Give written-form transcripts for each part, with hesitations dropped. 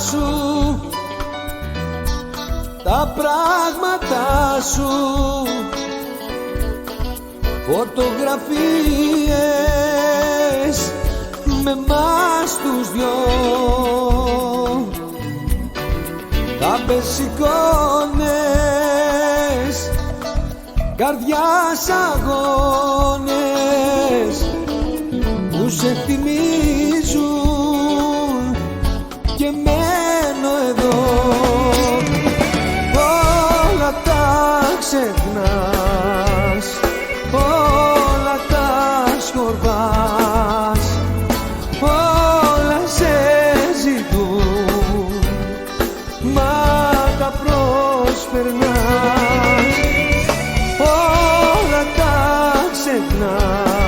σου, τα πράγματά σου, φωτογραφίες με μας τους δυο. Κάμπες εικόνες, καρδιάς αγώνες που σε θυμίζουν και μένω εδώ. Όλα τα ξεχνάς, όλα τα σκορπάς, όλα σε ζητούν, μα τα προσπερνάς. Όλα τα ξεχνάς,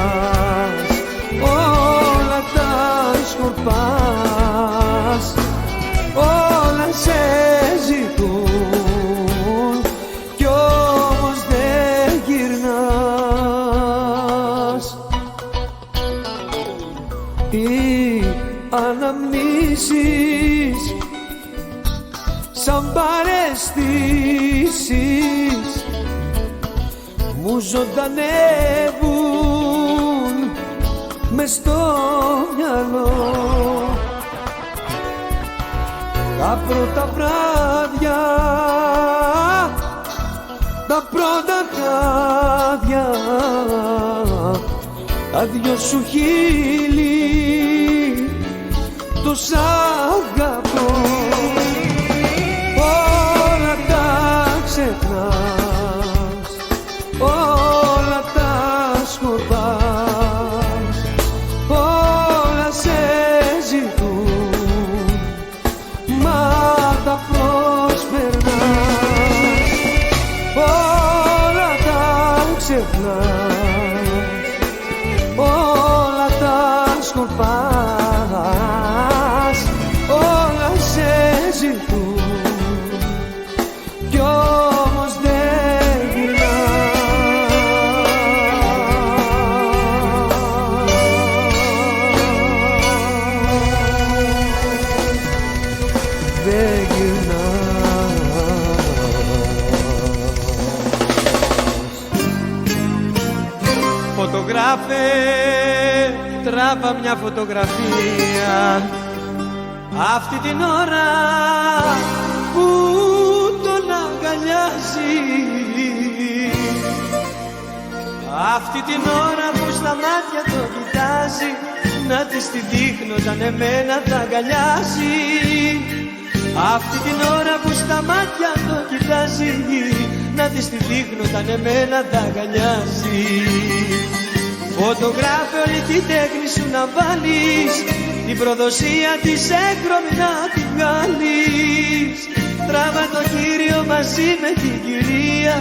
όλα τα σκορπάς, όλα σε ζητούν κι όμως δεν γυρνάς. Οι αναμνήσεις σαν παραισθήσεις μου ζωντανεύουν μες στο μυαλό. Τα πρώτα βράδια, τα πρώτα χάδια, τα δυο σου χείλη, το σ' αγαπώ. Όλα τα ξεχνάς, όλα τα σκορπάς, όλα σε ζητούν, μα τα προσπερνάς. Όλα τα ξεχνάς, όλα τα σκορπάς, όλα σε ζητούν κι όμως δεν γυρνάς. Δεν γυρνάς. Φωτογράφε, τράβα μια φωτογραφία αυτή την ώρα που τον αγκαλιάζει, αυτή την ώρα που στα μάτια το κοιτάζει, να της τη δείχνω όταν εμένα θα αγκαλιάζει. Αυτή την ώρα που στα μάτια το κοιτάζει, να της τη δείχνω όταν εμένα θα αγκαλιάζει. Φωτογράφε όλη τη τέχνη σου να βάλεις, την προδοσία της έγχρωμη να την βγάλεις. Τράβα το κύριο μαζί με την κυρία,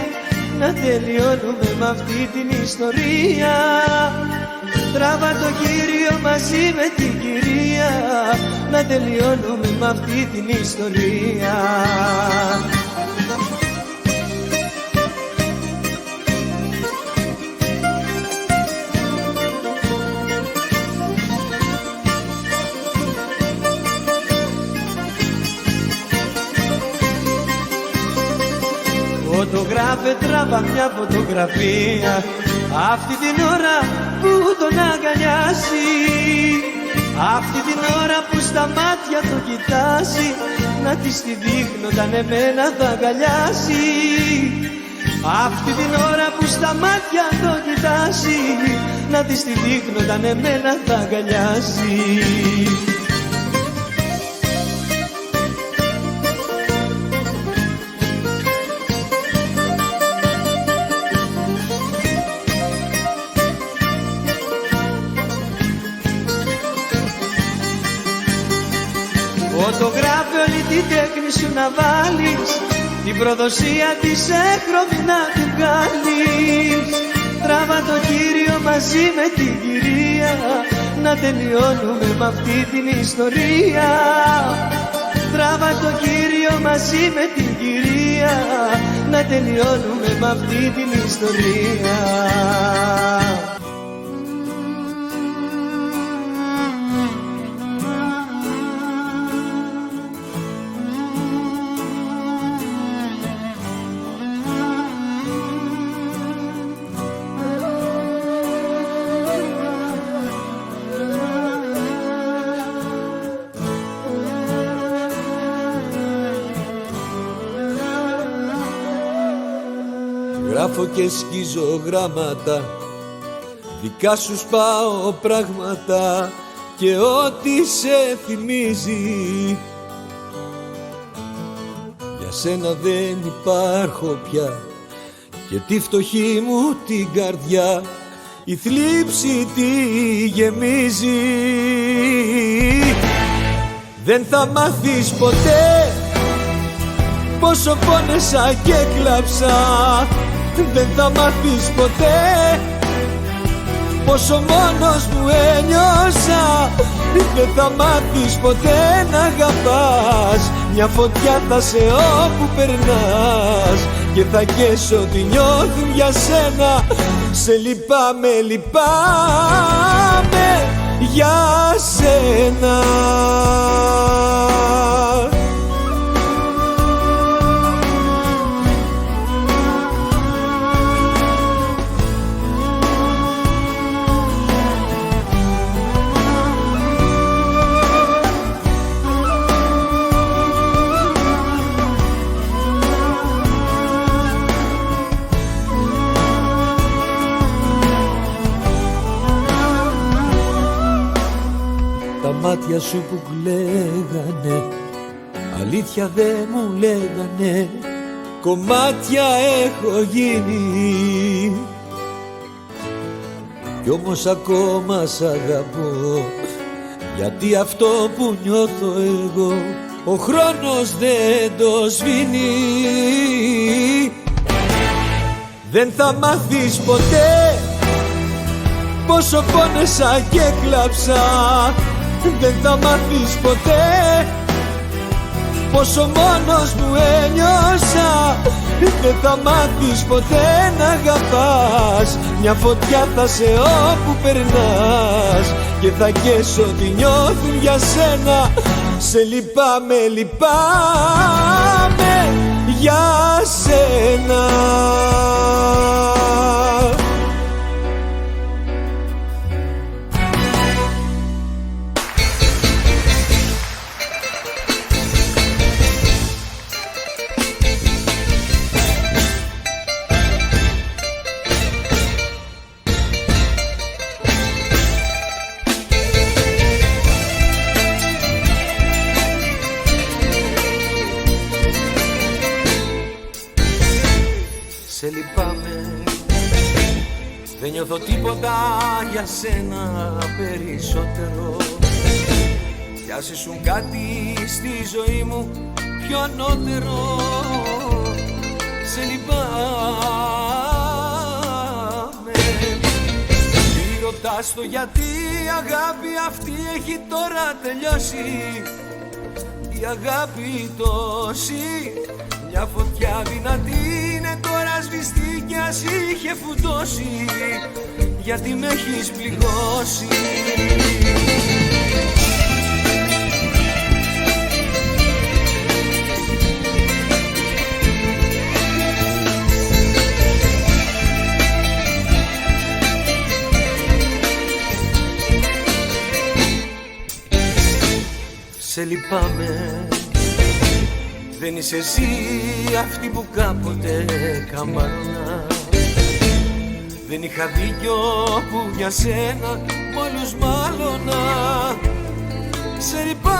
να τελειώνουμε με αυτή την ιστορία. Τράβα το κύριο μαζί με την κυρία, να τελειώνουμε με αυτή την ιστορία. Φωτογράφε, τράβα μια φωτογραφία αυτή την ώρα που τον αγκαλιάζει, αυτή την ώρα που στα μάτια το κοιτάζει, να της τη δείχνω όταν εμένα θα αγκαλιάζει. Αυτή την ώρα που στα μάτια το κοιτάζει, να της τη δείχνω όταν εμένα θα αγκαλιάζει. Φωτογράφε όλη τη τέχνη σου να βάλεις, την προδοσία της έγχρωμη να την βγάλεις. Τράβα το κύριο μαζί με την κυρία, να τελειώνουμε με αυτή την ιστορία. Τράβα το κύριο μαζί με την κυρία, να τελειώνουμε με αυτή την ιστορία. γράφω και σκίζω γράμματα, δικά σου σπάω πράγματα και ό,τι σε θυμίζει. Για σένα δεν υπάρχω πια και τη φτωχή μου την καρδιά η θλίψη τη γεμίζει. Δεν θα μάθεις ποτέ πόσο πόνεσα και κλάψα. Δεν θα μάθεις ποτέ πόσο μόνος μου ένιωσα. Δεν θα μάθεις ποτέ να αγαπάς. Μια φωτιά θα σε όπου περνάς και θα καίσω ό,τι νιώθουν για σένα. Σε λυπάμαι, λυπάμαι για σένα. Τα μάτια σου που κλαίγανε, αλήθεια δεν μου λέγανε, κομμάτια έχω γίνει. Κι όμως ακόμα σ' αγαπώ, γιατί αυτό που νιώθω εγώ ο χρόνος δεν το σβήνει. Δεν θα μάθεις ποτέ πόσο πόνεσα και κλάψα. Δεν θα μάθεις ποτέ πόσο μόνος μου ένιωσα. Δεν θα μάθεις ποτέ να αγαπάς. Μια φωτιά θα σε όπου περνάς και θα καίσω ό,τι νιώθουν για σένα. Σε λυπάμαι, λυπάμαι για σένα. Σε λυπάμαι, δεν νιώθω τίποτα για σένα περισσότερο. Κι ας ήσουν κάτι στη ζωή μου πιο ανώτερο. Σε λυπάμαι. Μη ρωτάς το γιατί η αγάπη αυτή έχει τώρα τελειώσει. Η αγάπη τόση, μια φωτιά δυνατή είναι τώρα σβηστή κι ας είχε φουντώσει, γιατί με έχεις πληγώσει. Σε λυπάμαι, δεν είσαι εσύ αυτή που κάποτε καμπάνα. Δεν είχα δίκιο που για σένα μ' όλους μάλωνα. Σε λυπάμαι.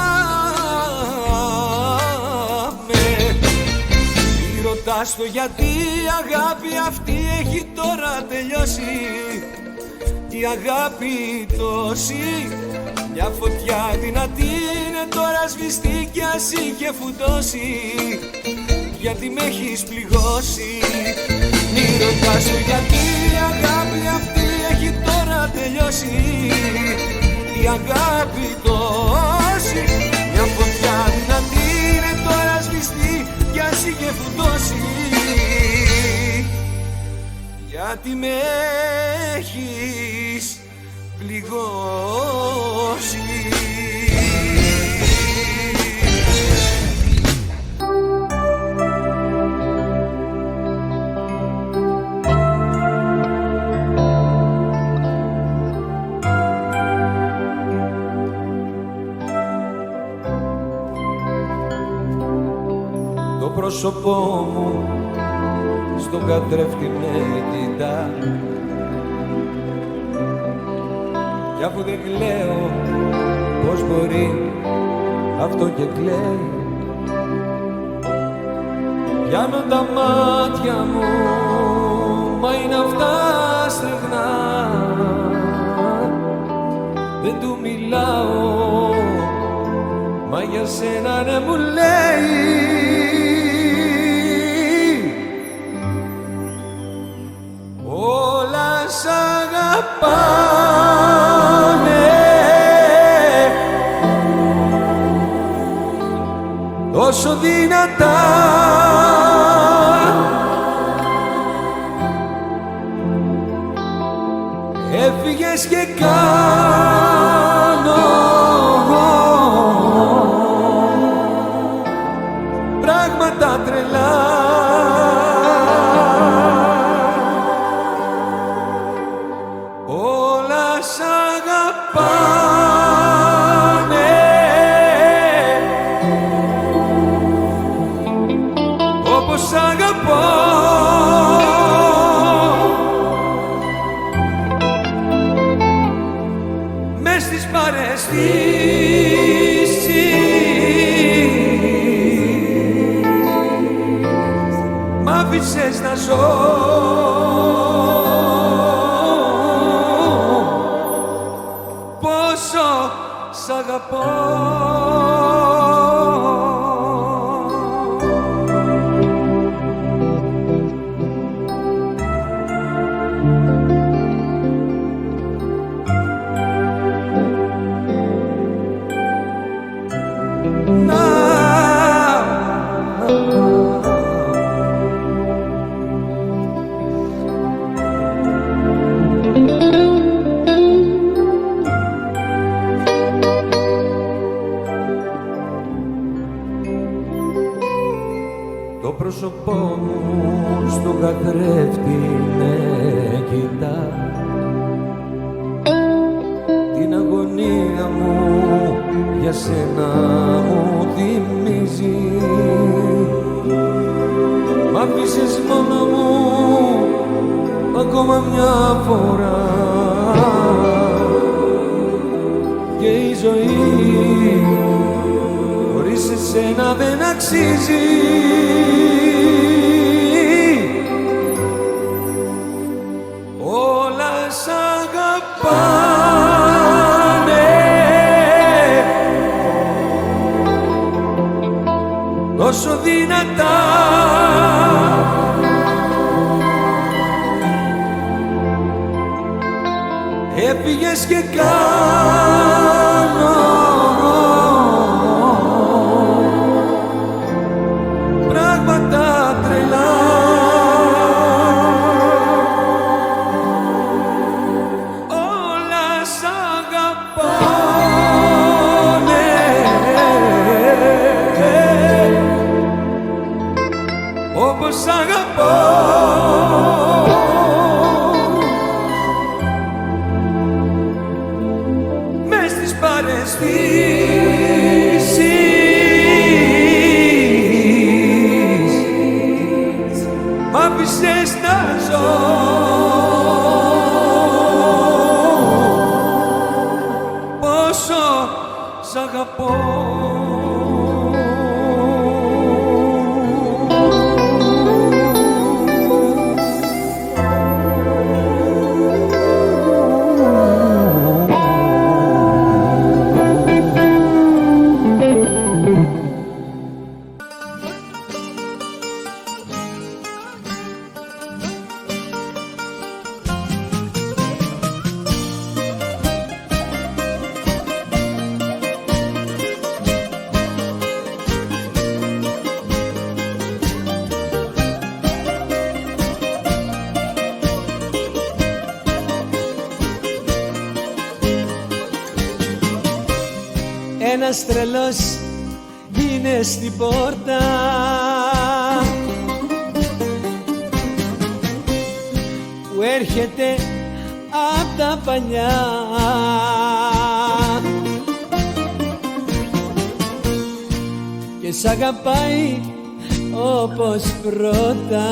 Μη ρωτάς το γιατί η αγάπη αυτή έχει τώρα τελειώσει. Η αγάπη τόση, μια φωτιά δυνατή είναι τώρα σβηστή κι ας είχε φουντώσει, γιατί με έχεις πληγώσει. Μη ρωτάς το γιατί η αγάπη αυτή έχει τώρα τελειώσει. Η αγάπη τόση, μια φωτιά δυνατή είναι τώρα σβηστή κι ας είχε φουντώσει, γιατί με έχεις πληγώσει. Το πρόσωπό μου στον καθρέφτη με κοιτά. Κι αφού δεν κλαίω, πώς μπορεί αυτό και κλαίει. Πιάνω τα μάτια μου, μα είναι αυτά στεγνά. Δεν του μιλάω, μα για σένα ναι μου λέει. Όλα σ' αγαπάνε τόσο δυνατά. Έφυγες και κάνω πράγματα τρελά. Όλα σ' αγαπάνε όπως σ' αγαπώ. Μες στις παραισθήσεις μ' άφησες να ζω. Πόσο σ' αγαπώ. Το πρόσωπό μου στον καθρέφτη με κοιτά. Την αγωνία μου για σένα μου θυμίζει. Μ' άφησες μόνο μου ακόμα μια φορά. Και η ζωή χωρίς εσένα δεν αξίζει. Όλα σ' αγαπάνε τόσο δυνατά. Έφυγες και κάνω πράγματα τρελά. Όλα σ' αγαπάνε όπως σ' αγαπώ. Μες στις παραισθήσεις μ' άφησες να ζω. Πόσο σ' αγαπώ. Ένας τρελός είναι στην πόρτα. Που έρχεται απ' τα παλιά. Και σ' αγαπάει όπως πρώτα.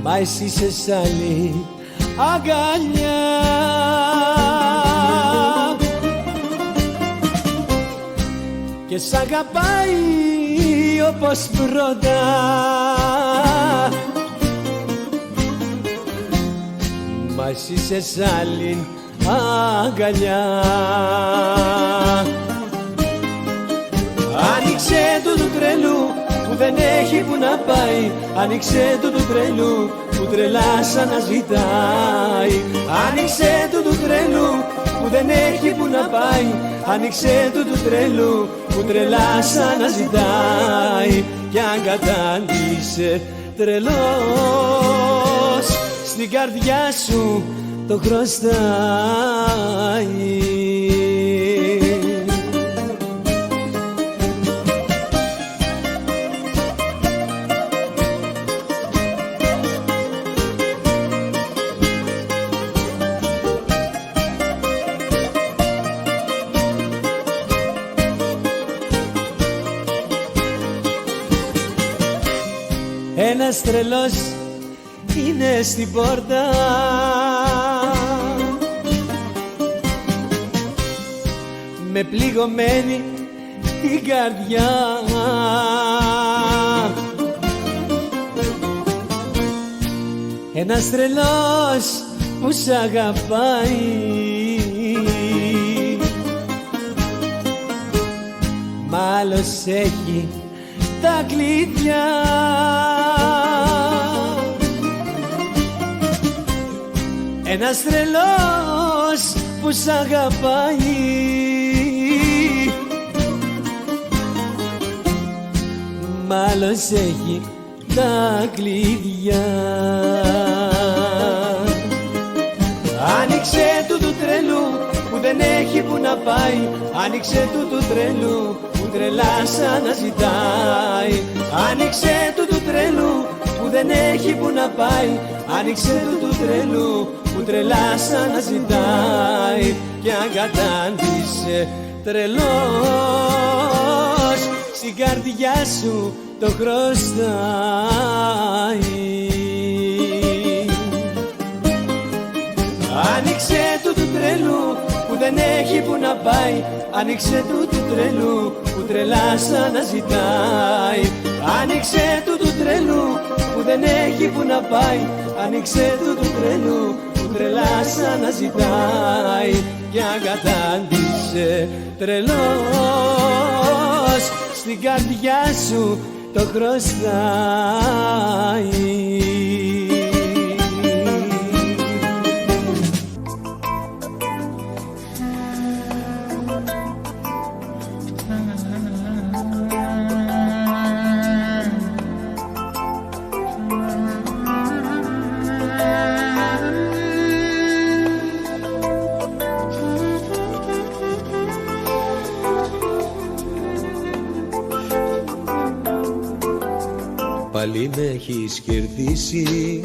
μα εσύ είσαι σ' άλλη αγκαλιά. Και σ' αγαπάει όπως πρώτα, μα εσύ είσαι σ' άλλη αγκαλιά. Άνοιξε του τρελού που δεν έχει που να πάει, άνοιξε του τρελού που τρελά σαν να ζητάει. Άνοιξε του τρελού που δεν έχει που να πάει, άνοιξε του τρελού που τρελά σαν να ζητάει. Κι αν κατάντησε τρελός, στην καρδιά σου το χρωστάει. Ένας τρελός είναι στην πόρτα, με πληγωμένη την καρδιά. Ένας τρελός που σ' αγαπάει, μ' άλλος έχει τα κλειδιά. Ένας τρελός που σ' αγαπάει, μ' άλλος έχει τα κλειδιά. Άνοιξε του τρελού που δεν έχει που να πάει, άνοιξε του τρελού που τρελά σαν να ζητάει. Άνοιξε του τρελού που δεν έχει που να πάει, άνοιξε του τρελού που τρελά σαν να ζητάει. Κι αν κατάντησε τρελός, στην καρδιά σου το χρωστάει. Άνοιξε του τρελού που δεν έχει που να πάει, άνοιξε του τρελού που τρελά σαν να ζητάει. Άνοιξε του τρελού που δεν έχει που να πάει, άνοιξε του τρελού που τρελά σαν να ζητάει. Κι αν κατάντησε τρελός, στην καρδιά σου το χρωστάει. Πάλι με έχεις κερδίσει,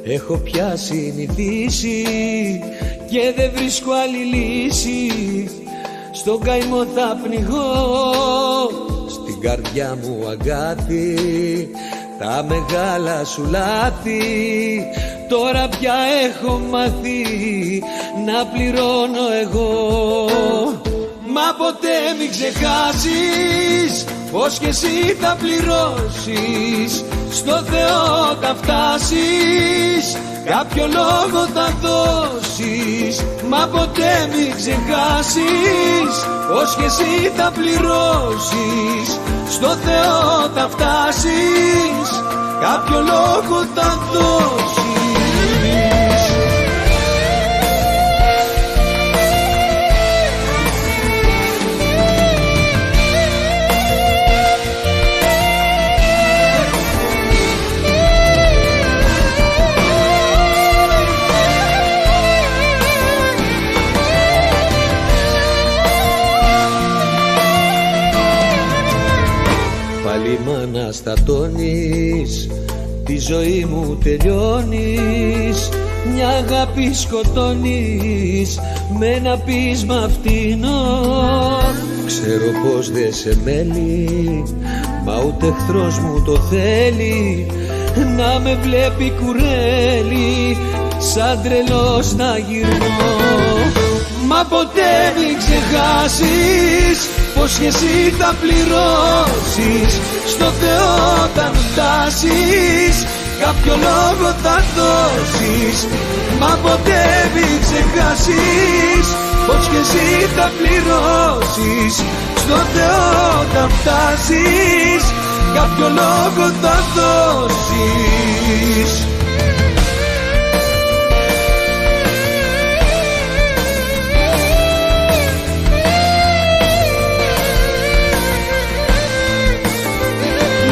έχω πια συνηθίσει και δεν βρίσκω άλλη λύση. Στον καημό θα πνιγώ, στην καρδιά μου αγκάθι, τα μεγάλα σου λάθη τώρα πια έχω μάθει να πληρώνω εγώ. Μα ποτέ μην ξεχάσεις πως κι εσύ θα πληρώσεις, στο Θεό θα φτάσεις, κάποιο λόγο θα δώσεις. Μα ποτέ μην ξεχάσεις πως κι εσύ θα πληρώσεις, στο Θεό θα φτάσεις, κάποιο λόγο θα δώσεις. Πάλι μ' αναστατώνεις, τη ζωή μου τελειώνεις, μια αγάπη σκοτώνεις με ένα πείσμα φτηνό. Ξέρω πως δεν σε μένει, μα ούτε εχθρός μου το θέλει να με βλέπει κουρέλι, σαν τρελός να γυρνώ. Μα ποτέ μην ξεχάσεις πως και εσύ θα πληρώσεις, στο Θεό όταν φτάσεις κάποιο λόγο θα δώσεις. Μα ποτέ μην ξεχάσεις πως και εσύ θα πληρώσεις, στο Θεό όταν φτάσεις κάποιο λόγο θα δώσεις.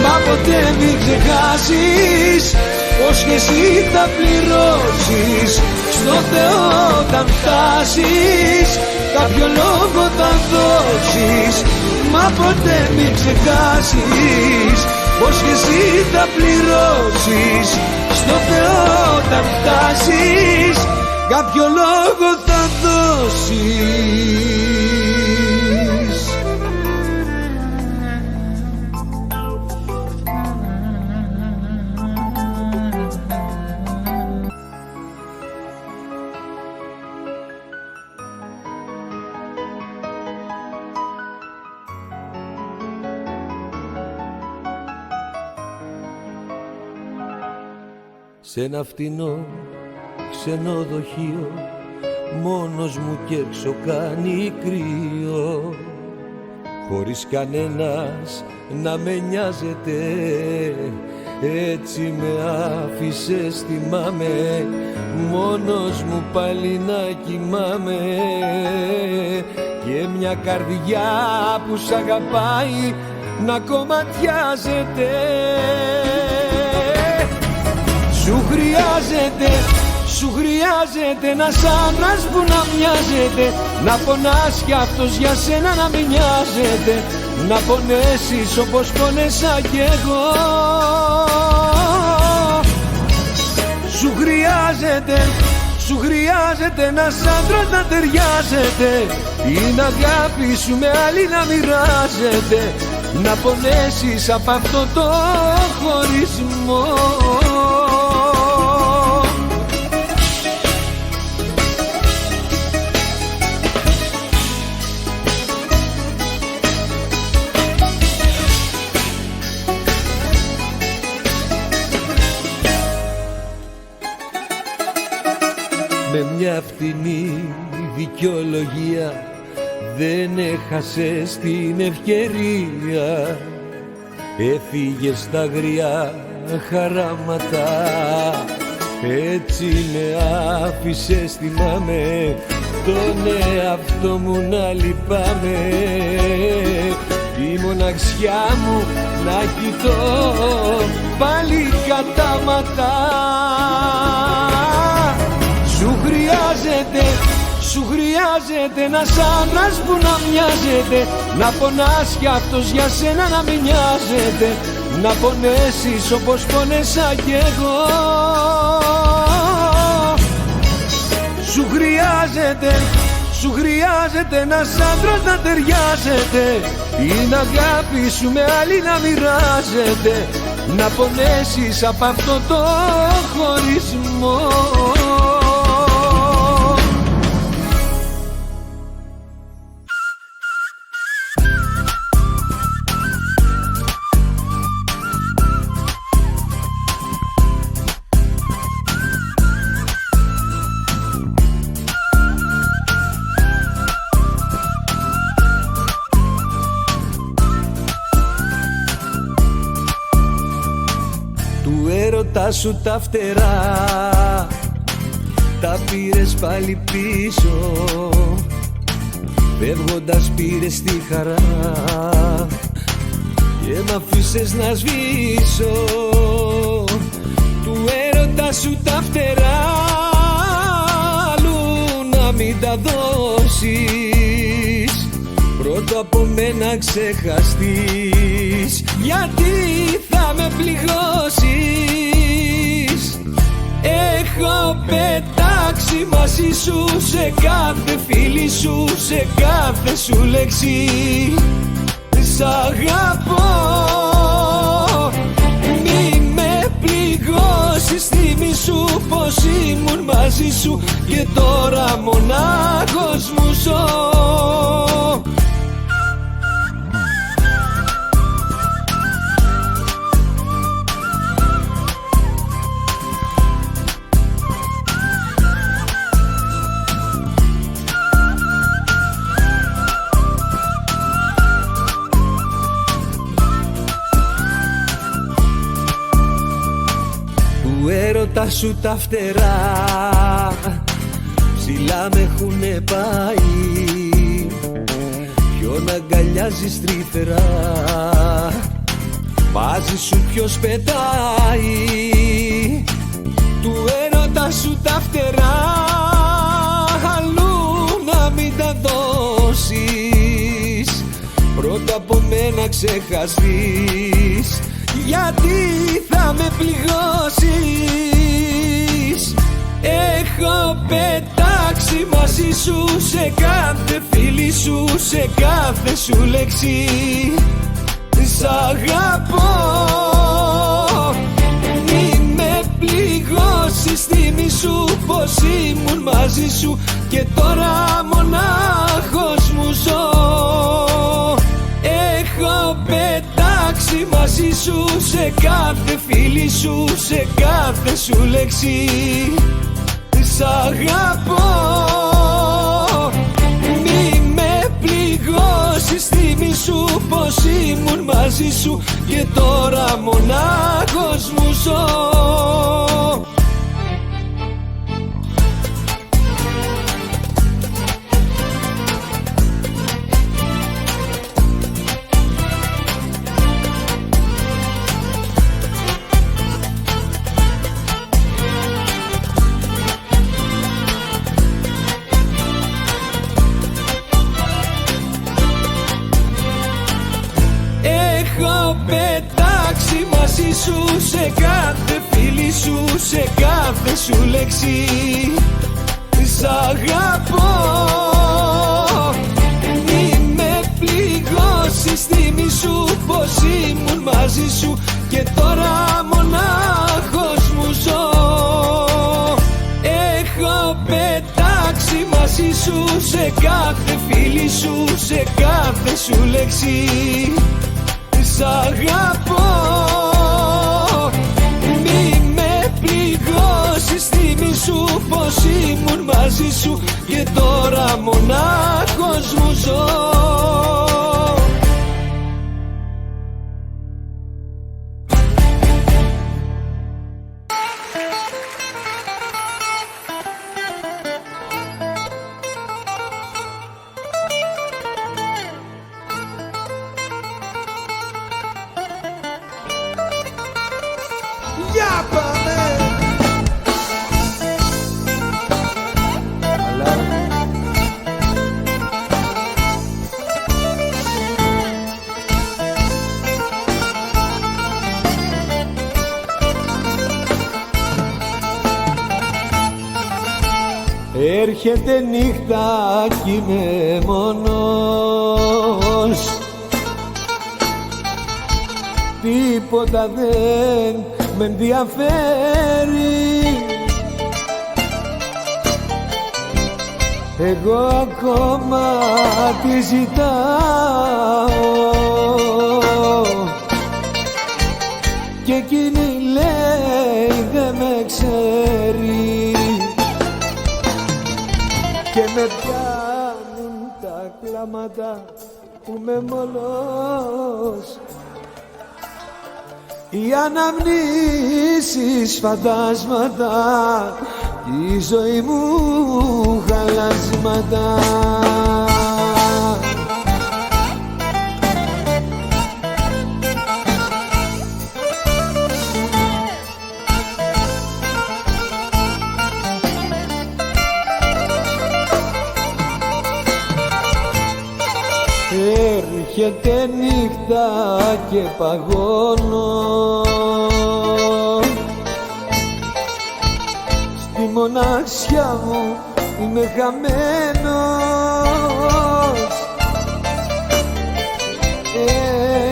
Μα ποτέ μην ξεχάσεις πως και εσύ θα πληρώσεις, στο Θεό όταν φτάσεις κάποιο λόγο θα δώσεις. Μα ποτέ μην ξεχάσεις πως και εσύ θα πληρώσεις, στο Θεό όταν φτάσεις κάποιο λόγο θα δώσεις. Σε ένα φτηνό ξενοδοχείο, μόνος μου κι έξω κάνει κρύο, χωρίς κανένας να με νοιάζεται, έτσι με άφησες θυμάμαι, μόνος μου πάλι να κοιμάμαι, και μια καρδιά που σ' αγαπάει να κομματιάζεται. Σου χρειάζεται ένας άντρας που να μοιάζεται, να πονάς κι αυτός για σένα να μην νοιάζεται, να πονέσεις όπως πονέσα κι εγώ. Σου χρειάζεται ένας άντρας να ταιριάζεται, την αγάπη σου με άλλη να μοιράζεται, να πονέσεις απ' αυτό το χωρισμό. Με μια φτηνή δικαιολογία δεν έχασες την ευκαιρία, έφυγες στα αγριά χαράματα, έτσι με άφησες θυμάμαι, τον εαυτό μου να λυπάμαι, τη μοναξιά μου να κοιτώ πάλι κατάματα. Σου χρειάζεται ένας άντρας που να μοιάζεται, να πονάς κι αυτός για σένα να μην νοιάζεται, να πονέσεις όπως πονέσα κι εγώ. Σου χρειάζεται ένας άντρας να ταιριάζεται, την αγάπη σου με άλλη να μοιράζεται, να πονέσεις απ' αυτό το χωρισμό. Τα σου τα φτερά τα πήρες πάλι πίσω, φεύγοντας πήρες τη χαρά και μ' αφήσες να σβήσω. Του έρωτα σου τα φτερά αλλού να μην τα δώσεις, πρώτο από μένα ξεχαστείς, γιατί θα με πληγώσεις. Έχω πετάξει μαζί σου σε κάθε φίλη σου, σε κάθε σου λέξη, σ' αγαπώ. μαζί σου και τώρα μονάχος μου ζω. Του έρωτα σου τα φτερά ψηλά με έχουνε πάει, ποιον αγκαλιάζεις τρυφερά, μαζί σου ποιος πετάει. Του έρωτα σου τα φτερά αλλού να μην τα δώσεις, πρώτα από μένα ξεχαστείς, γιατί θα με πληγώσεις. Έχω πετάξει μαζί σου σε κάθε φίλη σου, σε κάθε σου λέξη. Σ' αγαπώ, μη με πληγώσεις, θυμή σου πως ήμουν μαζί σου και τώρα μονάχος μου ζω. Έχω πετάξει μαζί σου σε κάθε φίλη σου, σε κάθε σου λέξη. Σ' αγαπώ, μη με πληγώσεις, θυμή σου πως ήμουν μαζί σου και τώρα μονάχος μου ζω. Έχω πετάξει μαζί σου σε κάθε φίλη σου, σε κάθε σου λέξη. Σ' αγαπώ, μη με πληγώσεις, θυμή σου πως ήμουν μαζί σου και τώρα μονάχος μου ζω. Έχω πετάξει μαζί σου σε κάθε φίλη σου, σε κάθε σου λέξη. Σ' αγαπώ, μη με πληγώσεις, θυμή σου πως ήμουν μαζί σου και τώρα μονάχος μου ζω. Για πάμε! Έρχεται νύχτα κι είμαι μόνος, τίποτα δεν με ενδιαφέρει. Εγώ ακόμα τη ζητάω και εκείνη λέει δεν με ξέρει και με πιάνουν τα κλάματα που με μολός. Οι αναμνήσεις φαντάσματα, η ζωή μου χαλάσματα. Έρχεται νύχτα και παγώνω στη μοναξιά μου, είμαι χαμένος.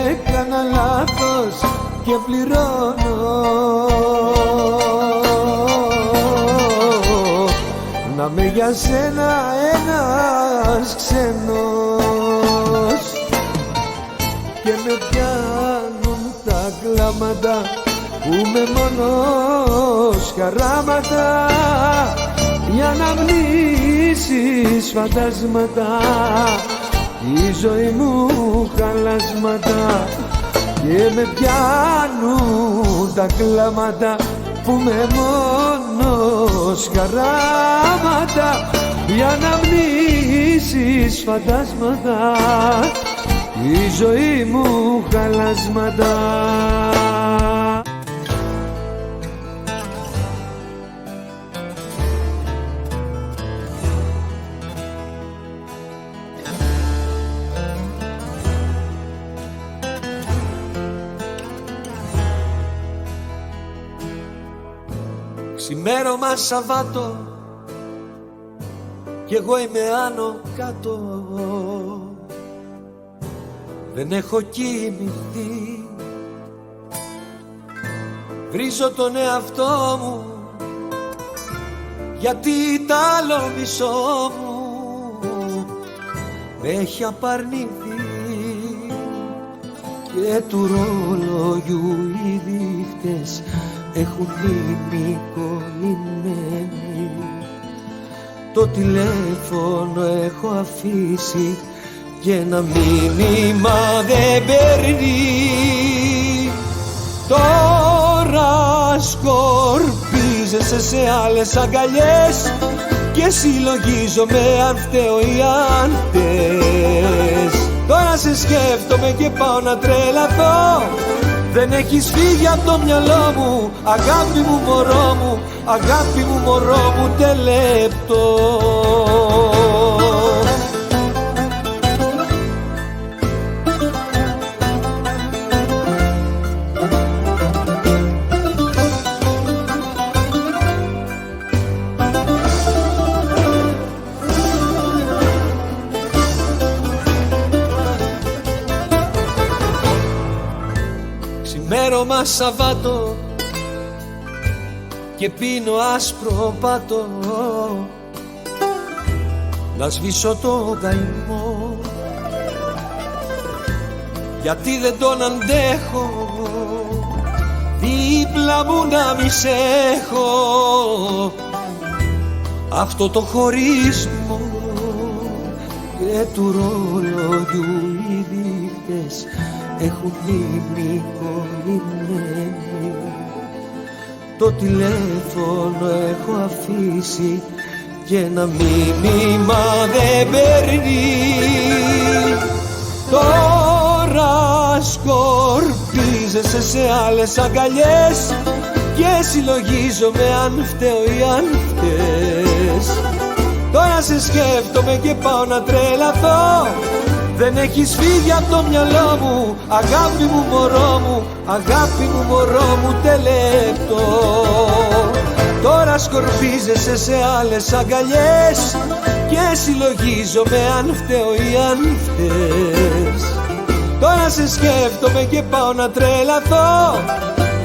Έκανα λάθος και πληρώνω. Πάμε για σένα ένας ξένος και με πιάνουν τα κλάματα που με μόνος χαράματα για να μνήσεις φαντάσματα η ζωή μου χαλάσματα και με πιάνουν τα κλάματα που με μόνος χαράματα για να μνήσεις φαντάσματα η ζωή μου χαλάσματα. Ξημέρωμα Σαββάτο κι εγώ είμαι άνω κάτω, δεν έχω κοιμηθεί, βρίζω τον εαυτό μου γιατί τ' άλλο μισό μου με έχει απαρνηθεί και του ρολογιού οι δείχτες έχουν μείνει κολλημένοι. Το τηλέφωνο έχω αφήσει και ένα μήνυμα δεν παίρνει. Τώρα σκορπίζεσαι σε άλλες αγκαλιές και συλλογίζομαι αν φταίω ή αν φταίς. Τώρα σε σκέφτομαι και πάω να τρελαθώ. Δεν έχεις φύγει από το μυαλό μου, αγάπη μου μωρό μου, αγάπη μου μωρό μου τελεπτό. Ξημέρωμα Σαββάτο και πίνω άσπρο πάτο να σβήσω το καημό, γιατί δεν τον αντέχω δίπλα μου να μη σε έχω. Αυτό το χωρισμό και του ρολογιού οι δείχτες έχουν μείνει κολλημένοι. Το τηλέφωνο έχω αφήσει και ένα μήνυμα δεν παίρνει. Τώρα σκορπίζεσαι σε άλλες αγκαλιές και συλλογίζομαι αν φταίω ή αν φταίς. Τώρα σε σκέφτομαι και πάω να τρελαθώ. Δεν έχεις φύγει από το μυαλό μου, αγάπη μου μωρό μου, αγάπη μου μωρό μου τελεπτό. Τώρα σκορπίζεσαι σε άλλες αγκαλιές και συλλογίζομαι αν φταίω ή αν φταίς. Τώρα σε σκέφτομαι και πάω να τρελαθώ.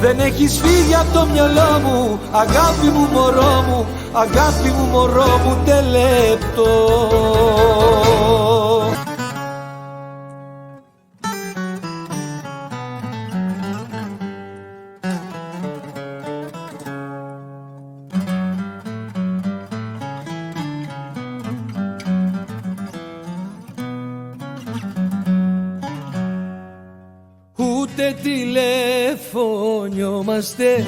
Δεν έχεις φύγει από το μυαλό μου, αγάπη μου μωρό μου, αγάπη μου μωρό μου τελεπτό. Ούτε τηλεφωνιόμαστε,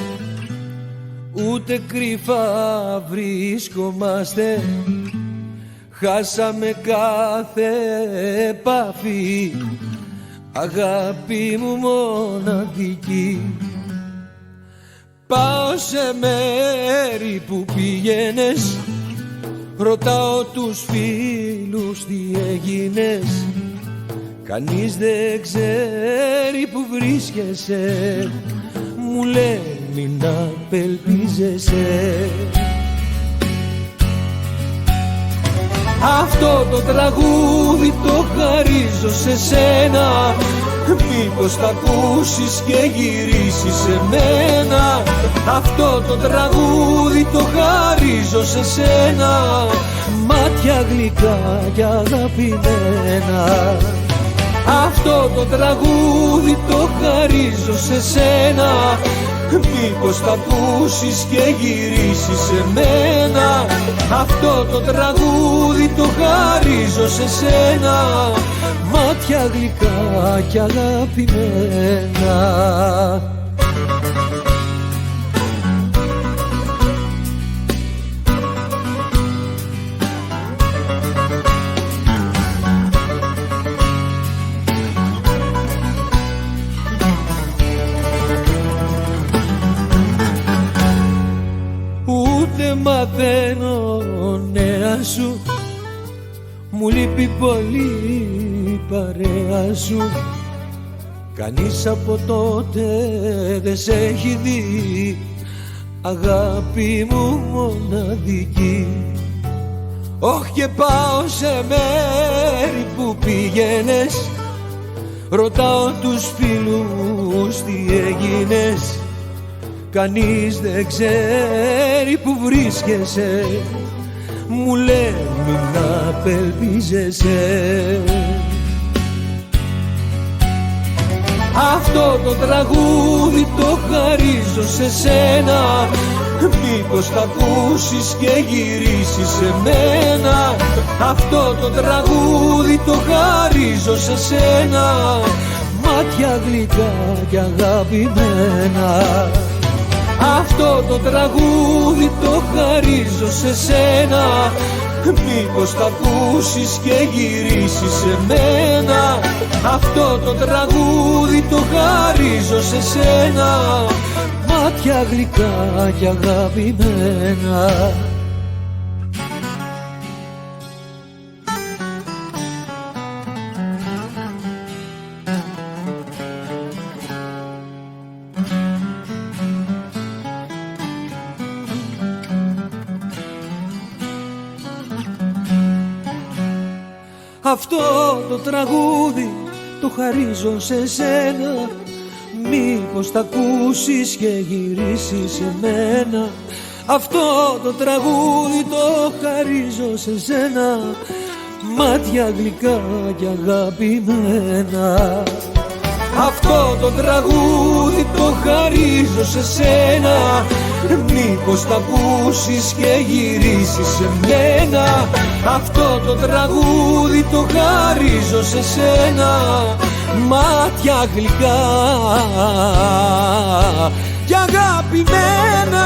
ούτε κρυφά βρίσκομαστε. Χάσαμε κάθε επαφή, αγάπη μου μοναδική. Πάω σε μέρη που πήγαινες, ρωτάω τους φίλους τι έγινες. Κανείς δεν ξέρει που βρίσκεσαι, μου λέει μην απελπίζεσαι. Αυτό το τραγούδι το χαρίζω σε σένα, μήπως τ' ακούσεις και γυρίσεις σε μένα. Αυτό το τραγούδι το χαρίζω σε σένα. Μάτια γλυκά και αγαπημένα. Αυτό το τραγούδι το χαρίζω σε σένα. Μήπως τ' ακούσεις και γυρίσεις σε μένα. Αυτό το τραγούδι το χαρίζω σε σένα. Μάτια γλυκά και αγαπημένα. Μαθαίνω νέα σου, μου λείπει πολύ η παρέα σου. Κανείς από τότε δεν σε έχει δει, αγάπη μου μοναδική. Όχι και πάω σε μέρη που πήγαινες, ρωτάω τους φίλους τι έγινες. Κανείς δεν ξέρει που βρίσκεσαι, μου λέει μην απελπίζεσαι. Αυτό το τραγούδι το χαρίζω σε σένα. Μήπως τ' ακούσεις και γυρίσεις σε μένα. Αυτό το τραγούδι το χαρίζω σε σένα. Μάτια γλυκά και αγαπημένα. Αυτό το τραγούδι το χαρίζω σε σένα. Μήπως τ' ακούσεις και γυρίσεις σε μένα. Αυτό το τραγούδι το χαρίζω σε σένα. Μάτια γλυκά και αγαπημένα. Αυτό το τραγούδι το χαρίζω σε σένα. Μήπως τ' ακούσεις και γυρίσεις σε μένα. Αυτό το τραγούδι το χαρίζω σε σένα. Μάτια γλυκά και αγαπημένα. Αυτό το τραγούδι το χαρίζω σε σένα. Μήπως τ' ακούσεις και γυρίσεις σε μένα. Αυτό το τραγούδι το χαρίζω σε σένα. Μάτια γλυκά και αγαπημένα.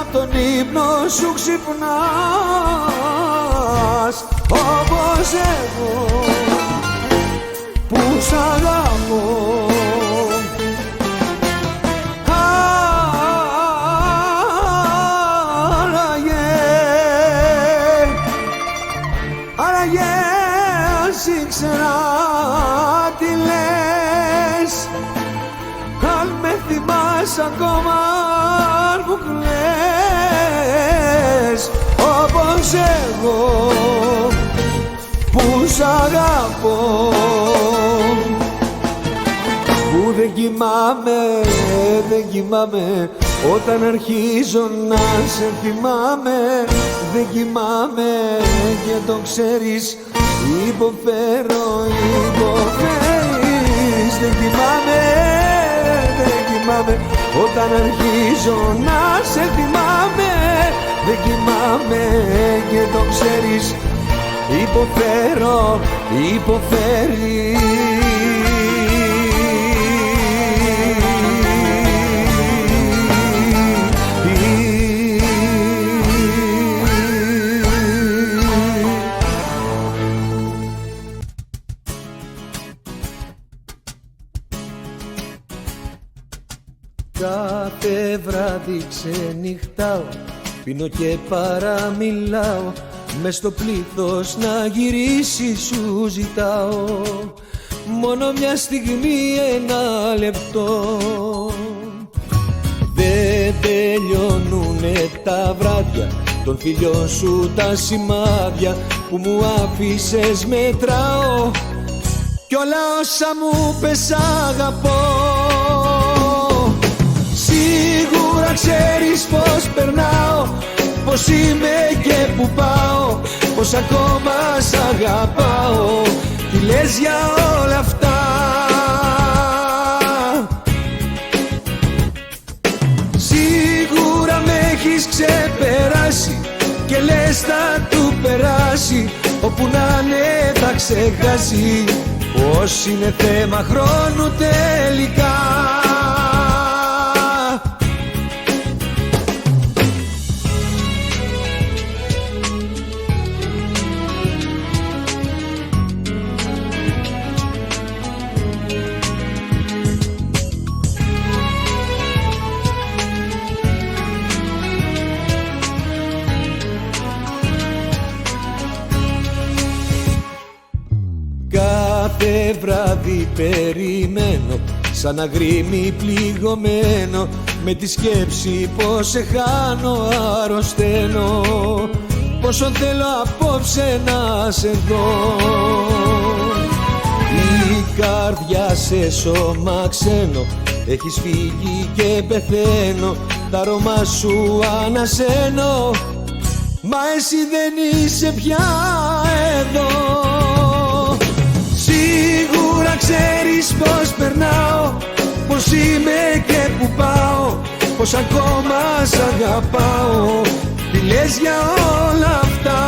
Απ' τον ύπνο σου ξυπνάς όπως εγώ που σ' αγαπώ. Άραγε ας ήξερα τι λες, αν με θυμάσαι ακόμα που κλαις όπως εγώ που σ' αγαπώ. Που δεν κοιμάμαι όταν αρχίζω να σε θυμάμαι. Δεν κοιμάμαι και το ξέρεις, υποφέρεις. Δεν κοιμάμαι όταν αρχίζω να σε θυμάμαι. Δεν κοιμάμαι και το ξέρεις, υποφέρεις. Κάθε βράδυ ξενυχτάω, πίνω και παραμιλάω, μες στο πλήθος να γυρίσεις σου ζητάω. Μόνο μια στιγμή, ένα λεπτό. Δεν τελειώνουνε τα βράδια των φιλιών σου τα σημάδια που μου άφησες μετράω κι όλα όσα μου πες αγαπώ. Σίγουρα ξέρεις πως περνάω, πως είμαι και που πάω, πως ακόμα σ' αγαπάω. Τι λες για όλα αυτά? Σίγουρα με έχεις ξεπεράσει και λες θα του περάσει, όπου να είναι θα ξεχάσει, πως είναι θέμα χρόνου τελικά. Κάθε βράδυ περιμένω σαν αγρίμι πληγωμένο, με τη σκέψη πως σε χάνω αρρωσταίνω. Πόσο θέλω απόψε να σε δω, η καρδιά σε σώμα ξένο, έχεις φύγει και πεθαίνω, τα αρώμα σου ανασένω, μα εσύ δεν είσαι πια εδώ. Σίγουρα ξέρεις πως περνάω, πως είμαι και που πάω, πως ακόμα σ' αγαπάω. Τι λες για όλα αυτά?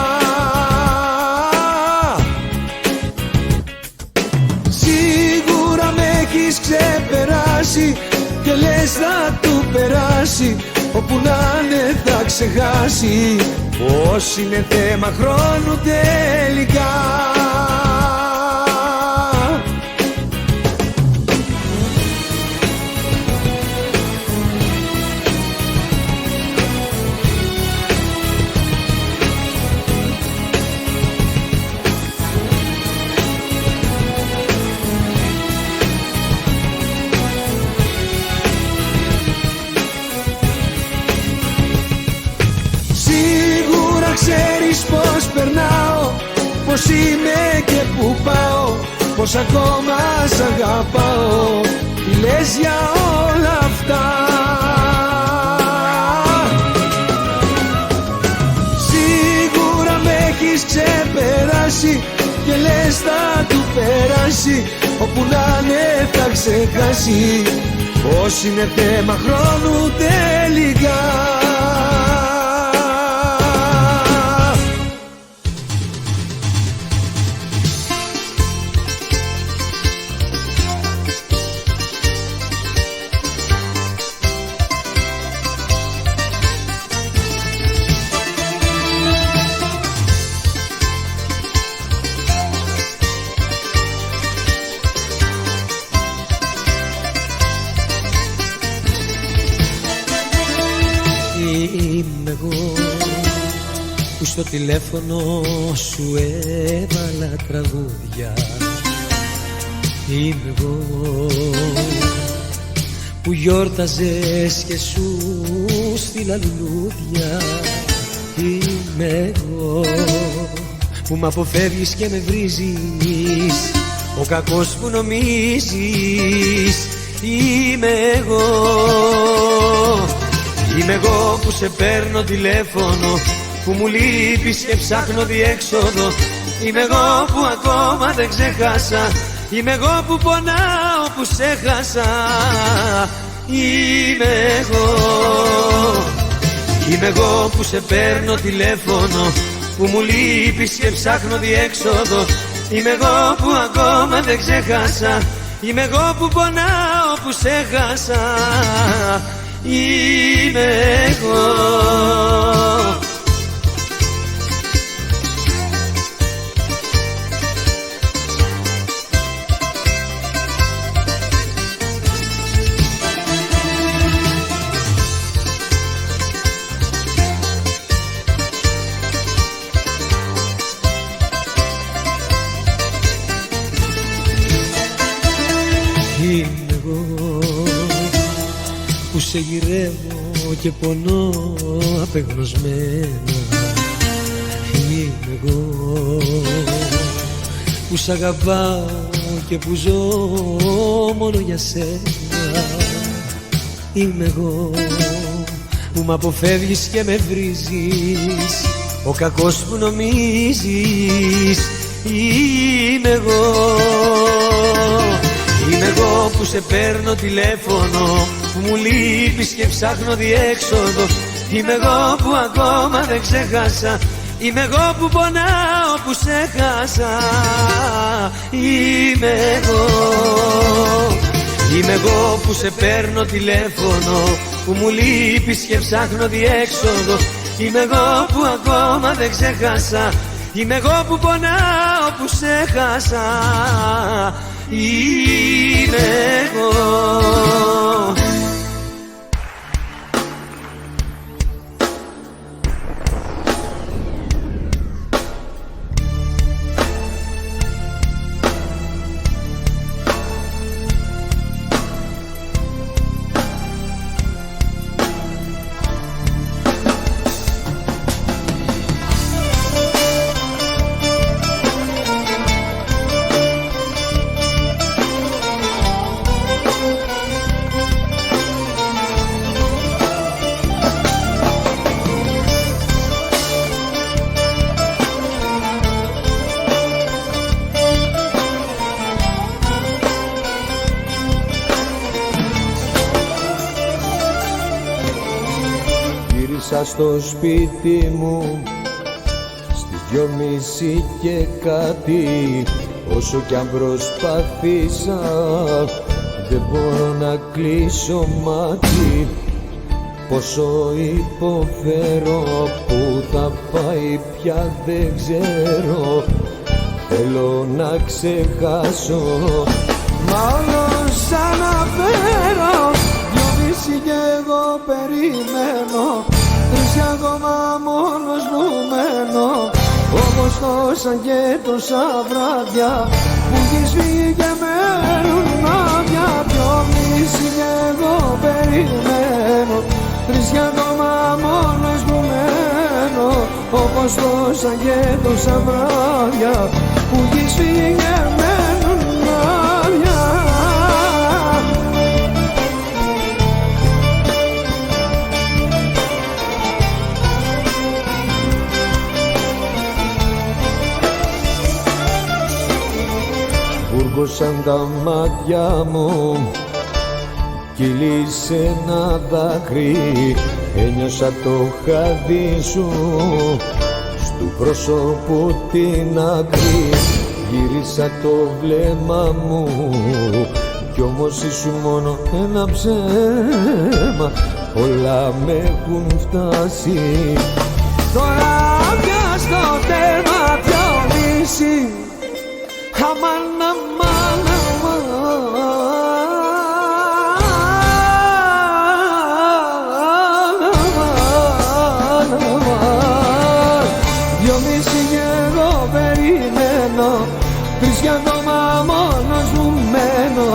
Σίγουρα με έχεις ξεπεράσει και λες θα του περάσει, όπου να είναι θα ξεχάσει, πως είναι θέμα χρόνου τελικά. Ξέρεις πως περνάω, πως είμαι και που πάω, πως ακόμα σ' αγαπάω. Τι λες για όλα αυτά? Σίγουρα με έχεις ξεπεράσει και λες θα του περάσει, όπου να είναι θα ξεχάσει, πως είναι θέμα χρόνου τελικά. Είμαι εγώ που στο τηλέφωνο σου έβαλα τραγούδια. Είμαι εγώ που γιόρταζες και σου στείλα λουλούδια. Είμαι εγώ που μ' αποφεύγεις και με βρίζεις, ο κακός που νομίζεις είμαι εγώ. Είμαι εγώ που σε παίρνω τηλέφωνο, που μου λείπεις και ψάχνω διέξοδο. Είμαι εγώ που ακόμα δεν ξεχάσα, είμαι εγώ που πονάω που σε χάσα. Είμαι εγώ. Είμαι εγώ που σε παίρνω τηλέφωνο, που μου λείπεις και ψάχνω διέξοδο. Είμαι εγώ που ακόμα δεν ξεχάσα, είμαι εγώ που πονάω που σε χάσα. Είμαι εγώ. Είμαι εγώ που σε γυρεύω και πονώ απεγνωσμένα. Είμαι εγώ που σ' αγαπάω και που ζω μόνο για σένα. Είμαι εγώ που μ' αποφεύγεις και με βρίζεις, ο κακός που νομίζεις είμαι εγώ. Είμαι εγώ που σε παίρνω τηλέφωνο, που μου λείπεις και ψάχνω διέξοδο. Είμαι εγώ που ακόμα δεν ξεχάσα, είμαι εγώ που πονάω που σε χάσα. Είμαι εγώ. Είμαι εγώ που σε παίρνω τηλέφωνο, που μου λείπεις και ψάχνω διέξοδο. Είμαι εγώ που ακόμα δεν ξεχάσα, είμαι εγώ που πονάω που σε χάσα. Είμαι εγώ. Γύρισα στο σπίτι μου στις 2:30 και κάτι. Όσο κι αν προσπάθησα δεν μπορώ να κλείσω μάτι. Πόσο υποφέρω, που θα πάει πια δεν ξέρω. Θέλω να ξεχάσω, μα όλο σαν να φέρω. 2:30 κι εγώ περιμένω, 3 ακόμα μόνος μου μένω. Όμως τόσα και τόσα βράδια που έχεις φύγει και μένουν άδεια. 2:30 κι εγώ περιμένω, 3 ακόμα μόνος μου μένω. Όπως τόσα και τόσα βράδια που έχεις φύγει και μένουν άδεια. Βούργωσαν τα μάτια μου, κύλησε ένα δάκρυ. Ένιωσα το χάδι σου στου πρόσωπου την άκρη. Γύρισα το βλέμμα μου κι όμως ήσουν μόνο ένα ψέμα. Όλα με έχουν φτάσει τώρα πια στο τέρμα. 2:30 αμάν, αμάν, αμάν. 2:30 κι εγώ περιμένω, 3 ακόμα μόνος μου μένω.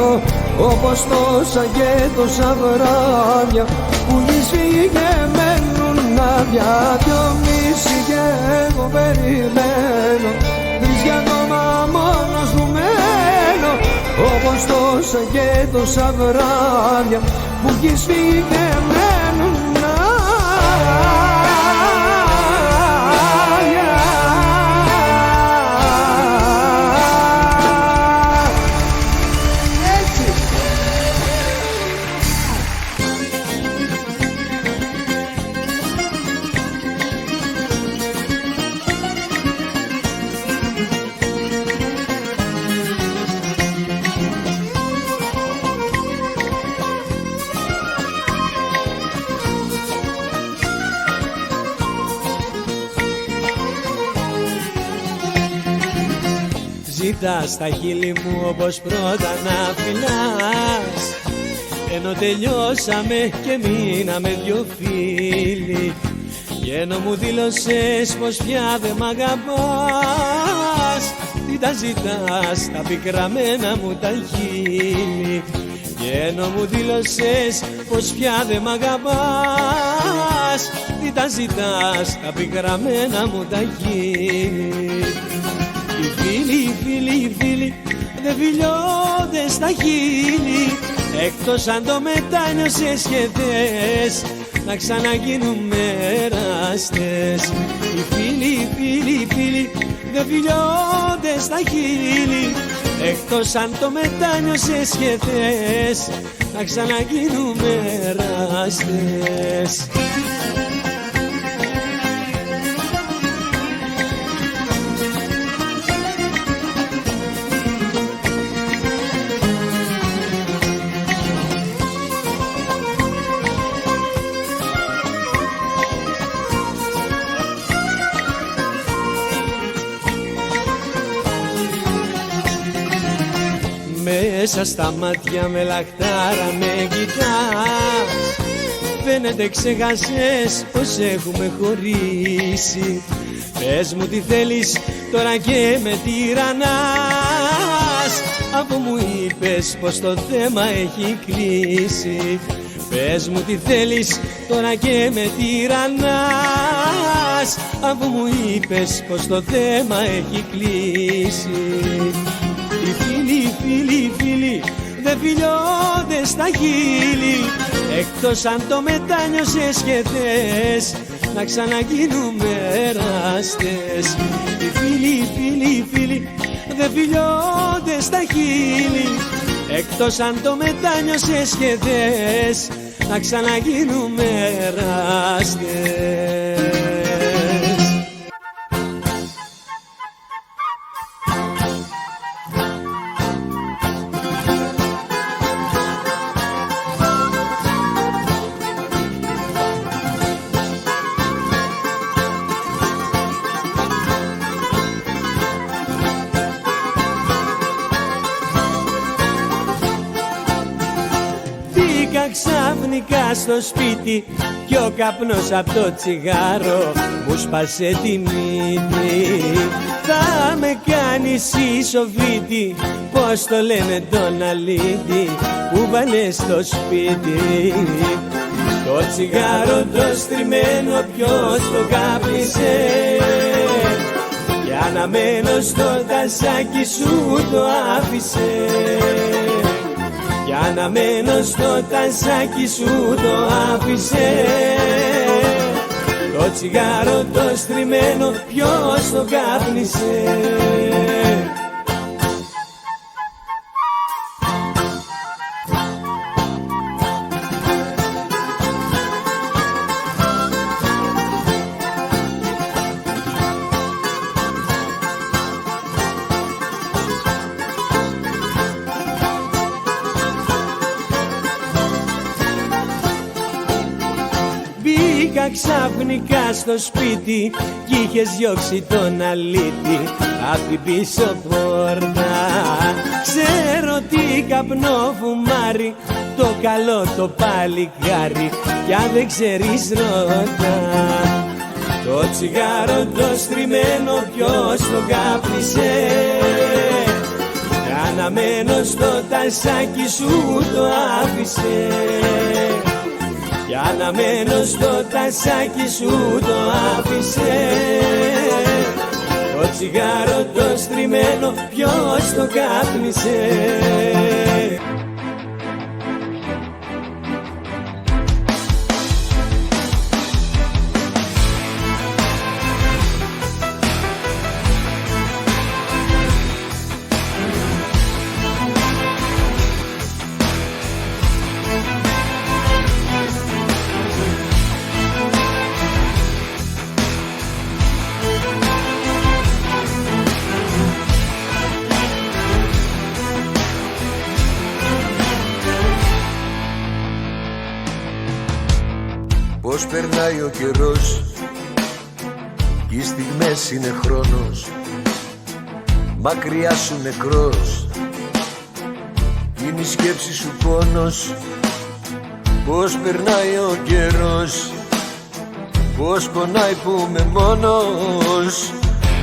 όπως τόσα και τόσα βράδια που έχεις φύγει και μένουν άδεια. Δυο μισή και εγώ περιμένω, τρεις κι ακόμα μόνος μου μένω, όπως τόσα και τόσα βράδια που έχεις φύγει και μένουν άδεια. Ζητάς τα χείλη μου όπως πρώτα να φυλάς, ενώ τελειώσαμε και μείναμε δυο φίλοι, και ενώ μου δήλωσες πως πια δεν μ' αγαπάς, τι τα ζητάς τα πικραμένα μου τα χείλη, και ενώ μου δήλωσες πως πια δεν μ' αγαπάς, τι τα ζητάς τα πικραμένα μου τα χείλη. Οι φίλοι δεν φιλιώνται στα χείλη, εκτός αν το μετάνιωσες και θες να ξαναγίνουμε εραστές. Οι φίλοι δεν φιλιώνται στα χείλη, εκτός αν το μετάνιωσες και θες να ξαναγίνουμε εραστές. Μέσα στα μάτια με λαχτάρα με κοιτάς, φαίνεται ξεχάσες πως έχουμε χωρίσει. Πες μου τι θέλεις τώρα και με τυραννάς, αφού μου είπες πως το θέμα έχει κλείσει. Πες μου τι θέλεις τώρα και με τυραννάς, αφού μου είπες πως το θέμα έχει κλείσει. Οι φίλοι δεν φιλιώνται στα χείλη, εκτός αν το μετάνιωσες και θες να ξαναγίνουμε εραστές. Οι φίλοι δεν φιλιώνται στα χείλη, εκτός αν το μετάνιωσες και θες να ξαναγίνουμε εραστές. Ξαφνικά στο σπίτι κι ο καπνός απ' το τσιγάρο μου σπάσε τη μύτη. Θα με κάνεις ισοβίτη, πως το λένε τον αλήτη που βάλε στο σπίτι. Το τσιγάρο το στριμμένο ποιος το κάπνισε, για να μένω στο τασάκι σου το άφησε. Για να μένω στο τασάκι σου το άφησε. Το τσιγάρο το στριμμένο ποιος το κάπνισε. Μπήκα ξαφνικά στο σπίτι κι είχες διώξει τον αλήτη απ' την πίσω πόρτα. Ξέρω τι καπνό φουμάρει το καλό το παλικάρι, κι αν δεν ξέρεις ρώτα. Το τσιγάρο το στριμμένο ποιος το κάπνισε, για να αναμένω στο τασάκι σου το άφησε. Κι αναμένω στο τασάκι σου το άφησε. Το τσιγάρο το στριμμένο ποιος το κάπνισε. Πώς περνάει ο καιρός, οι στιγμές είναι χρόνος, μακριά σου νεκρός, είναι η σκέψη σου πόνος. Πώς περνάει ο καιρός, πώς πονάει που είμαι μόνος,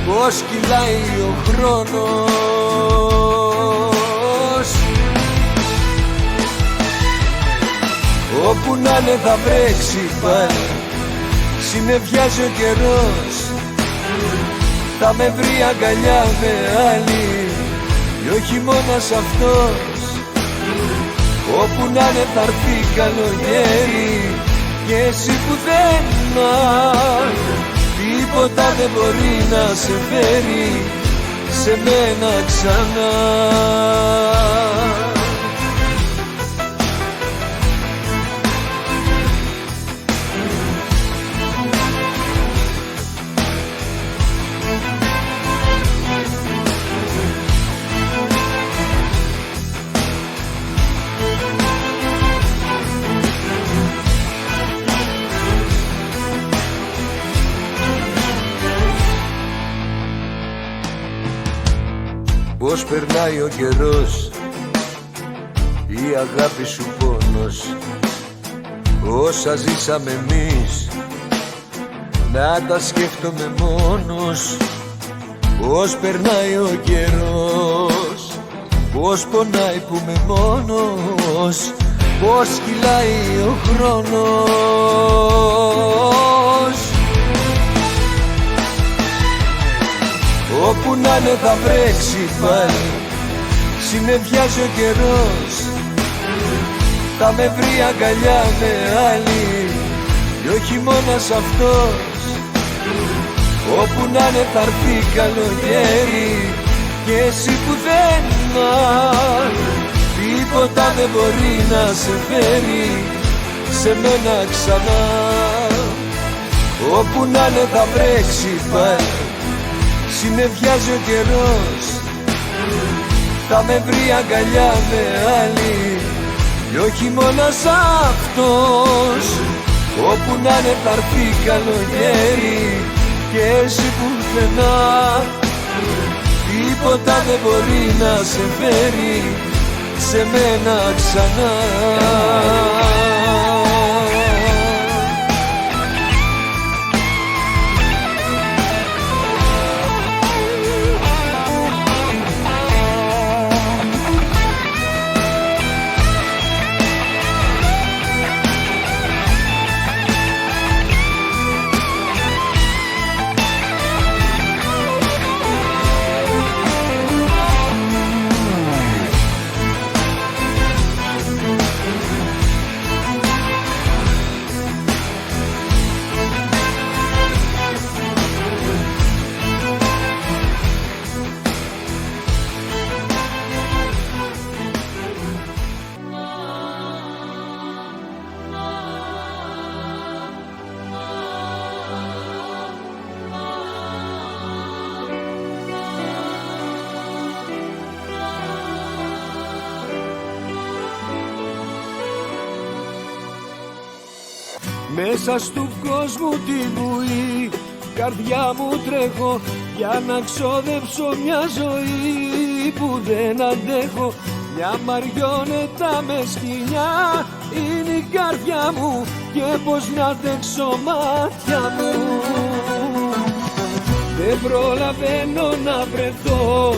πώς κυλάει ο χρόνος. Όπου να είναι θα βρέξει πάλι, συννεφιάζει ο καιρός, θα με βρει αγκαλιά με άλλη κι ο χειμώνας αυτός. Όπου να είναι θα έρθει καλοκαίρι και εσύ πουθενά, τίποτα δεν μπορεί να σε φέρει σε μένα ξανά. Πώς περνάει ο καιρός, η αγάπη σου πόνος, όσα ζήσαμε εμείς να τα σκέφτομαι μόνος. Πώς περνάει ο καιρός, πώς πονάει που είμαι μόνος, πώς κυλάει ο χρόνος. Όπου να είναι θα βρέξει πάλι, συννεφιάζει ο καιρός, θα με βρει αγκαλιά με άλλη κι ο χειμώνας αυτός. Όπου να είναι θα έρθει καλοκαίρι και εσύ πουθενά, τίποτα δεν μπορεί να σε φέρει σε μένα ξανά. Όπου να είναι θα βρέξει πάλι, συννεφιάζει ο καιρός, θα με βρει αγκαλιά με άλλη κι ο χειμώνας αυτός. Όπου να είναι θα έρθει καλοκαίρι και εσύ πουθενά, τίποτα δεν μπορεί να σε φέρει σε μένα ξανά. Μέσα στου κόσμου τη βουή, καρδιά μου τρέχω για να ξοδέψω μια ζωή που δεν αντέχω. Μια μαριόνετα με σκοινιά είναι η καρδιά μου και πως να αντέξω μάτια μου. Δεν προλαβαίνω να βρεθώ,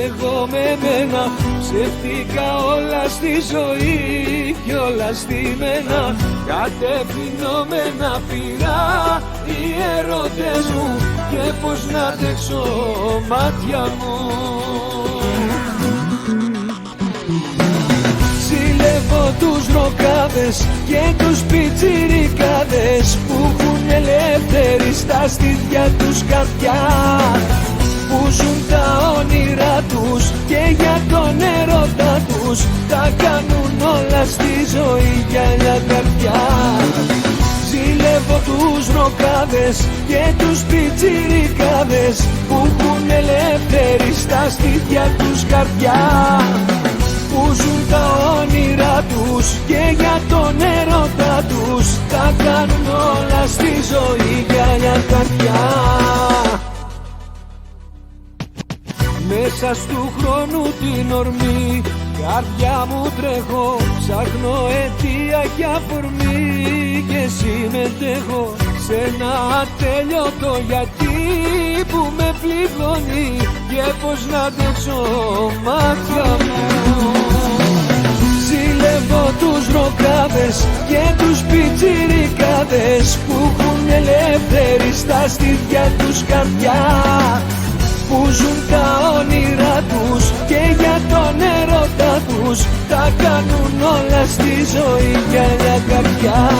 εγώ με μένα. Ψεύτικα όλα στη ζωή κι όλα στη μένα. Κατευθυνόμενα πειρά οι έρωτες μου και πως να αντέξω μάτια μου. Ζηλεύω τους ροκάδες και τους πιτσιρικάδες που έχουν ελεύθερη στα στήθια τους καρδιά, που ζουν τα όνειρά τους και για τον έρωτα τους τα κάνουν όλα στη ζωή για μια καρδιά. Ζηλεύω τους ροκάδες και τους πιτσιρικάδες που έχουν ελεύθερη στα στήθια τους καρδιά, που ζουν τα όνειρά τους και για τον έρωτα τους τα κάνουν όλα στη ζωή για μια καρδιά. Μέσα στου χρόνου την ορμή, καρδιά μου τρέχω, ψάχνω αιτία και αφορμή και συμμετέχω σε ένα ατέλειωτο γιατί που με πληγώνει και πως να αντέξω μάτια μου. Ζηλεύω τους ροκάδες και τους πιτσιρικάδες που έχουν ελεύθερη στα στήθια τους καρδιά, που ζουν τα όνειρά τους και για τον έρωτα τους τα κάνουν όλα στη ζωή για μια καρδιά.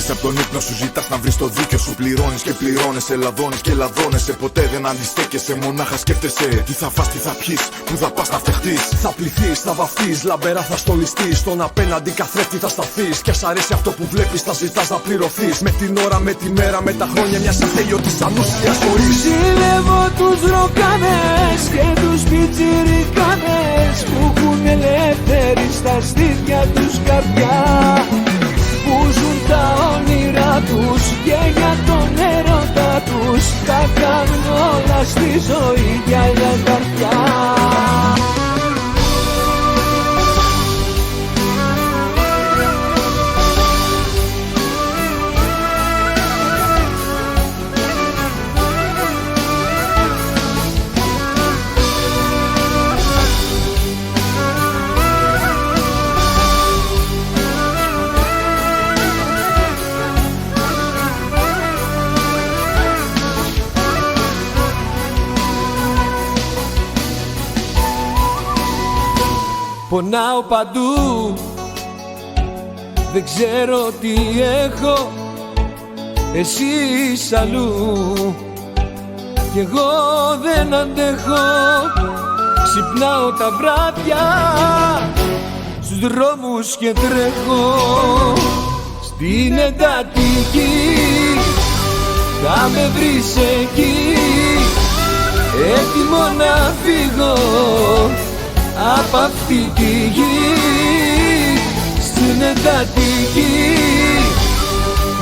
Απ' τον ύπνο σου ζητάς να βρεις το δίκιο σου. Πληρώνεις και πληρώνεις, λαδώνεις και λαδώνεσαι. Ποτέ δεν αντιστέκεσαι, μονάχα σκέφτεσαι. Τι θα φας, τι θα πιείς, πού θα πας να φτεχτείς. Θα πληθείς, θα βαφτείς, λαμπερά θα στολιστείς. Στον απέναντι καθρέφτη θα σταθείς. Κι ας αρέσει αυτό που βλέπεις, θα ζητάς να πληρωθείς. Με την ώρα, με τη μέρα, με τα χρόνια μιας ατέλειωτης ανούσιας ζωής. Ζηλεύω τους ροκάδες και τους πιτσιρικάδες που έχουν ελεύθερη στα στήθια τους καρδιά, που ζουν τα όνειρά τους και για τον έρωτα τους τα κάνουν όλα στη ζωή για μια καρδιά. Πονάω παντού, δεν ξέρω τι έχω, εσύ αλλού κι εγώ δεν αντέχω. Ξυπνάω τα βράδια στους δρόμους και τρέχω στην εντατική, θα με βρεις εκεί έτοιμο να φύγω απ' αυτή τη γη. Στην εντατική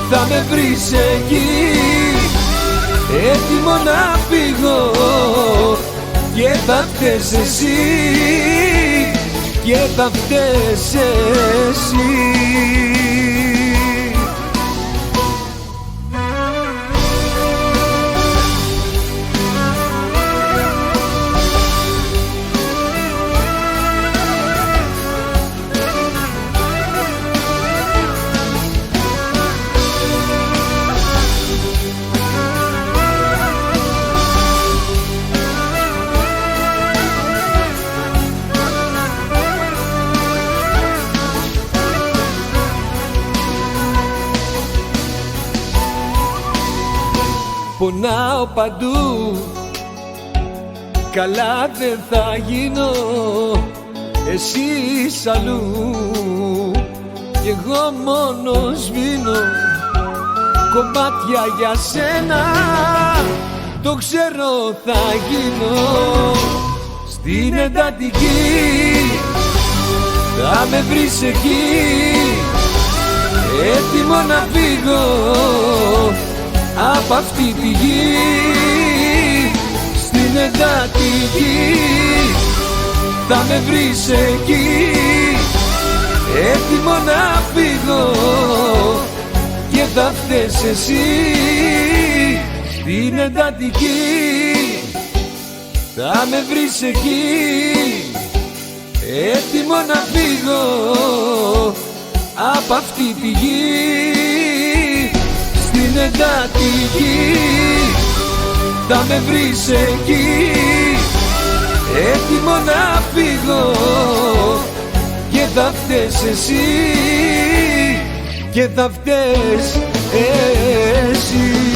θα με βρεις εκεί έτοιμο να φύγω και θα φταίς εσύ και θα φταίς εσύ. Πονάω παντού, καλά δεν θα γίνω, εσύ αλλού κι εγώ μόνο σβήνω κομμάτια για σένα, το ξέρω θα γίνω. Στην εντατική θα με βρεις εκεί έτοιμο να φύγω απ' αυτή τη γη, στην εντατική θα με βρεις εκεί, έτοιμο να φύγω και θα φταίς εσύ. Στην εντατική θα με βρεις εκεί, έτοιμο να φύγω απ' αυτή τη γη. Στην εντατική θα με βρεις εκεί, έτοιμο να φύγω και θα φταίς εσύ, και θα φταίς εσύ.